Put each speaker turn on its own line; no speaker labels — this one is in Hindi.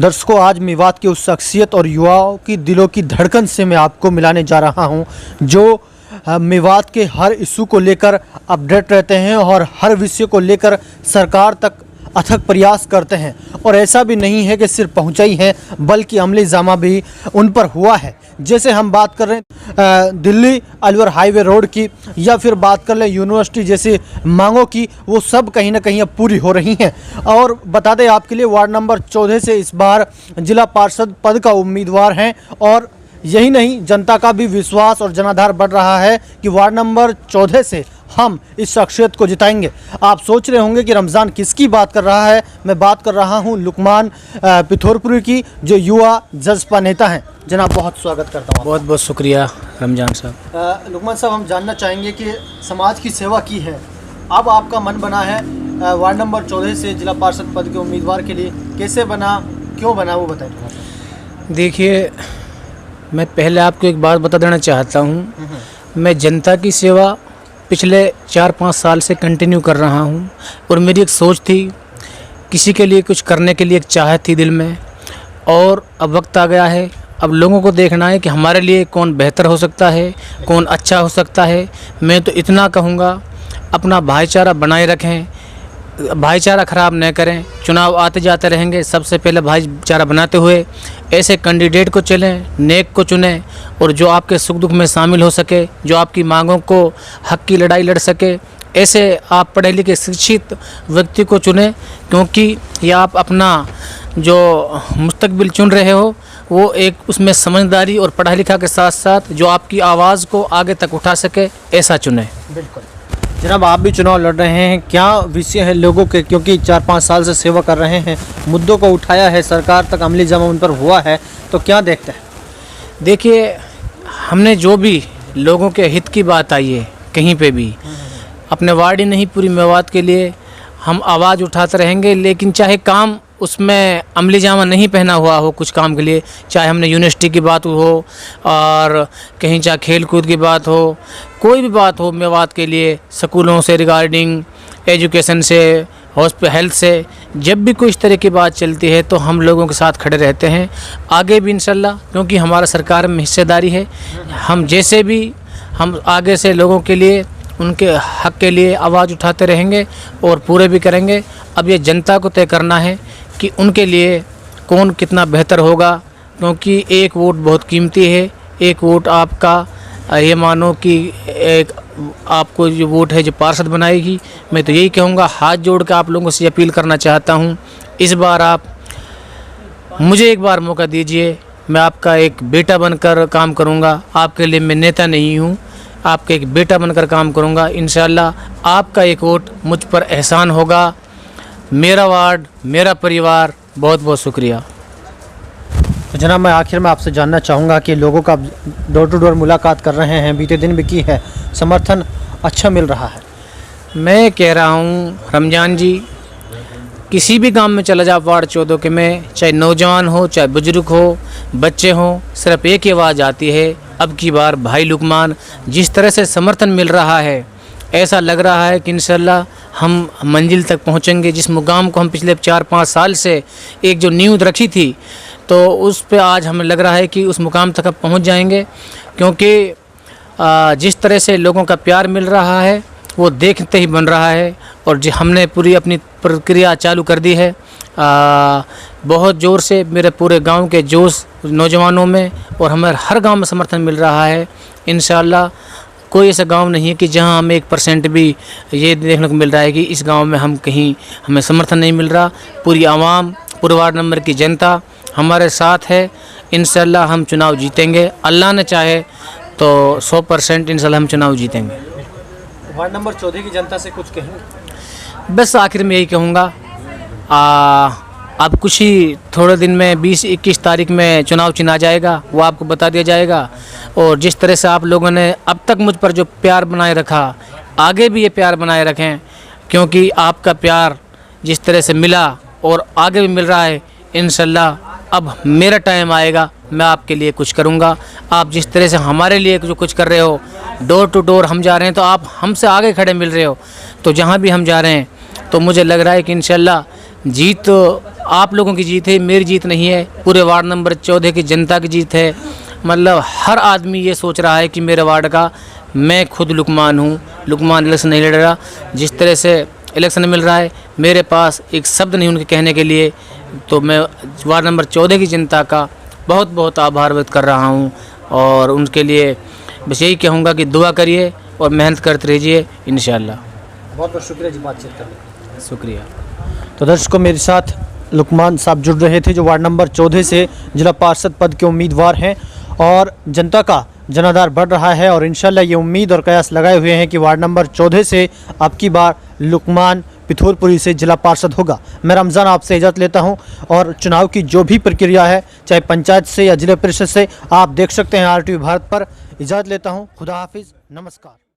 दर्शकों, आज मेवात की उस शख्सियत और युवाओं की दिलों की धड़कन से मैं आपको मिलाने जा रहा हूं जो मेवात के हर इशू को लेकर अपडेट रहते हैं और हर विषय को लेकर सरकार तक अथक प्रयास करते हैं। और ऐसा भी नहीं है कि सिर्फ पहुंचाई है बल्कि अमली जामा भी उन पर हुआ है। जैसे हम बात कर रहे हैं दिल्ली अलवर हाईवे रोड की, या फिर बात कर लें यूनिवर्सिटी जैसी मांगों की, वो सब कहीं ना कहीं अब पूरी हो रही हैं। और बता दें आपके लिए, वार्ड नंबर 14 से इस बार जिला पार्षद पद का उम्मीदवार हैं। और यही नहीं, जनता का भी विश्वास और जनाधार बढ़ रहा है कि वार्ड नंबर 14 से हम इस शख्सियत को जिताएंगे। आप सोच रहे होंगे कि रमज़ान किसकी बात कर रहा है। मैं बात कर रहा हूं लुकमान पिथौरपुरी की, जो युवा जज़्बा नेता हैं। जनाब, बहुत स्वागत करता हूं।
बहुत बहुत शुक्रिया रमज़ान साहब।
लुकमान साहब, हम जानना चाहेंगे कि समाज की सेवा की है, अब आपका मन बना है वार्ड नंबर 14 से जिला पार्षद पद के उम्मीदवार के लिए। कैसे बना, क्यों बना, वो बताएं।
देखिए, मैं पहले आपको एक बात बता देना चाहता हूँ। मैं जनता की सेवा पिछले 4-5 साल से कंटिन्यू कर रहा हूँ और मेरी एक सोच थी, किसी के लिए कुछ करने के लिए एक चाहत थी दिल में। और अब वक्त आ गया है, अब लोगों को देखना है कि हमारे लिए कौन बेहतर हो सकता है, कौन अच्छा हो सकता है। मैं तो इतना कहूँगा, अपना भाईचारा बनाए रखें, भाईचारा ख़राब न करें। चुनाव आते जाते रहेंगे, सबसे पहले भाईचारा बनाते हुए ऐसे कैंडिडेट को चलें, नेक को चुनें, और जो आपके सुख दुख में शामिल हो सके, जो आपकी मांगों को हक की लड़ाई लड़ सके, ऐसे आप पढ़े लिखे शिक्षित व्यक्ति को चुनें। क्योंकि ये आप अपना जो मुस्तकबिल चुन रहे हो, वो एक उसमें समझदारी और पढ़ा लिखा के साथ साथ जो आपकी आवाज़ को आगे तक उठा सके, ऐसा चुनें।
बिल्कुल जनाब, आप भी चुनाव लड़ रहे हैं, क्या विषय है लोगों के, क्योंकि 4-5 साल से सेवा कर रहे हैं, मुद्दों को उठाया है, सरकार तक अमली जामा उन पर हुआ है, तो क्या देखते हैं?
देखिए, हमने जो भी लोगों के हित की बात आई है, कहीं पे भी अपने वार्ड ही नहीं, पूरी मेवात के लिए हम आवाज़ उठाते रहेंगे। लेकिन चाहे काम उसमें अमली जामा नहीं पहना हुआ हो कुछ काम के लिए, चाहे हमने यूनिवर्सिटी की बात हो और कहीं चाहे खेल कूद की बात हो, कोई भी बात हो मेवात के लिए, स्कूलों से रिगार्डिंग, एजुकेशन से, हॉस्पिटल, हेल्थ से, जब भी कोई इस तरह की बात चलती है तो हम लोगों के साथ खड़े रहते हैं, आगे भी इंशाल्लाह। क्योंकि हमारा सरकार में हिस्सेदारी है, हम जैसे भी हम आगे से लोगों के लिए, उनके हक के लिए आवाज़ उठाते रहेंगे और पूरे भी करेंगे। अब ये जनता को तय करना है कि उनके लिए कौन कितना बेहतर होगा, क्योंकि एक वोट बहुत कीमती है। एक वोट आपका, ये मानो कि एक आपको जो वोट है जो पार्षद बनाएगी। मैं तो यही कहूँगा, हाथ जोड़ कर आप लोगों से अपील करना चाहता हूँ, इस बार आप मुझे एक बार मौका दीजिए। मैं आपका एक बेटा बनकर काम करूँगा, आपके लिए मैं नेता नहीं हूँ, आपका एक बेटा बनकर काम करूँगा। इंशाल्लाह आपका एक वोट मुझ पर एहसान होगा। मेरा वार्ड, मेरा परिवार। बहुत बहुत शुक्रिया।
तो जनाब, मैं आखिर में आपसे जानना चाहूँगा कि लोगों का डोर टू डोर मुलाकात कर रहे हैं, बीते दिन भी की है, समर्थन अच्छा मिल रहा है?
मैं कह रहा हूँ रमज़ान जी, किसी भी गांव में चला जाओ वार्ड 14 के में, चाहे नौजवान हो, चाहे बुजुर्ग हो, बच्चे हों, सिर्फ एक ही आवाज़ आती है, अब की बार भाई लुकमान। जिस तरह से समर्थन मिल रहा है, ऐसा लग रहा है कि इंशाल्लाह हम मंजिल तक पहुंचेंगे। जिस मुकाम को हम पिछले 4-5 साल से एक जो नींव रखी थी, तो उस पे आज हमें लग रहा है कि उस मुकाम तक अब पहुंच जाएंगे। क्योंकि जिस तरह से लोगों का प्यार मिल रहा है, वो देखते ही बन रहा है। और जो हमने पूरी अपनी प्रक्रिया चालू कर दी है, बहुत ज़ोर से मेरे पूरे गांव के जोश नौजवानों में, और हमें हर गांव में समर्थन मिल रहा है। इंशाल्लाह कोई ऐसा गांव नहीं है कि जहां हमें 1% भी ये देखने को मिल रहा है कि इस गांव में हमें समर्थन नहीं मिल रहा। पूरी आवाम, पूरे वार्ड नंबर की जनता हमारे साथ है। इंशाल्लाह हम चुनाव जीतेंगे, अल्लाह ने चाहे तो 100% इंशाल्लाह हम चुनाव जीतेंगे।
वार्ड नंबर 14 की जनता से कुछ कहेंगे?
बस आखिर में यही कहूँगा, अब कुछ ही थोड़े दिन में 20-21 तारीख में चुनाव चुना जाएगा, वो आपको बता दिया जाएगा। और जिस तरह से आप लोगों ने अब तक मुझ पर जो प्यार बनाए रखा, आगे भी ये प्यार बनाए रखें। क्योंकि आपका प्यार जिस तरह से मिला और आगे भी मिल रहा है, इंशाल्लाह अब मेरा टाइम आएगा, मैं आपके लिए कुछ करूँगा। आप जिस तरह से हमारे लिए जो कुछ कर रहे हो, डोर टू डोर हम जा रहे हैं, तो आप हमसे आगे खड़े मिल रहे हो। तो जहाँ भी हम जा रहे हैं, तो मुझे लग रहा है कि इंशाल्लाह जीत आप लोगों की जीत है, मेरी जीत नहीं है, पूरे वार्ड नंबर 14 की जनता की जीत है। मतलब हर आदमी ये सोच रहा है कि मेरे वार्ड का, मैं खुद लुकमान हूँ, लुकमान इलेक्शन नहीं लड़ रहा। जिस तरह से इलेक्शन मिल रहा है, मेरे पास एक शब्द नहीं उनके कहने के लिए। तो मैं वार्ड नंबर 14 की जनता का बहुत बहुत आभार व्यक्त कर रहा हूँ और उनके लिए बस यही कहूँगा कि दुआ करिए और मेहनत करते रहिए इंशाल्लाह।
बहुत बहुत शुक्रिया जी बातचीत करने के लिए।
शुक्रिया।
तो दर्शकों, मेरे साथ लुकमान साहब जुड़ रहे थे जो वार्ड नंबर 14 से जिला पार्षद पद के उम्मीदवार हैं और जनता का जनाधार बढ़ रहा है और इंशाल्लाह ये उम्मीद और कयास लगाए हुए हैं कि वार्ड नंबर 14 से अब की बार लुकमान पिथौरपुरी से जिला पार्षद होगा। मैं रमज़ान आपसे इजाज़त लेता हूं और चुनाव की जो भी प्रक्रिया है, चाहे पंचायत से या जिला परिषद से, आप देख सकते हैं RTV भारत पर। इजाज़त लेता हूं। खुदा हाफिज़, नमस्कार।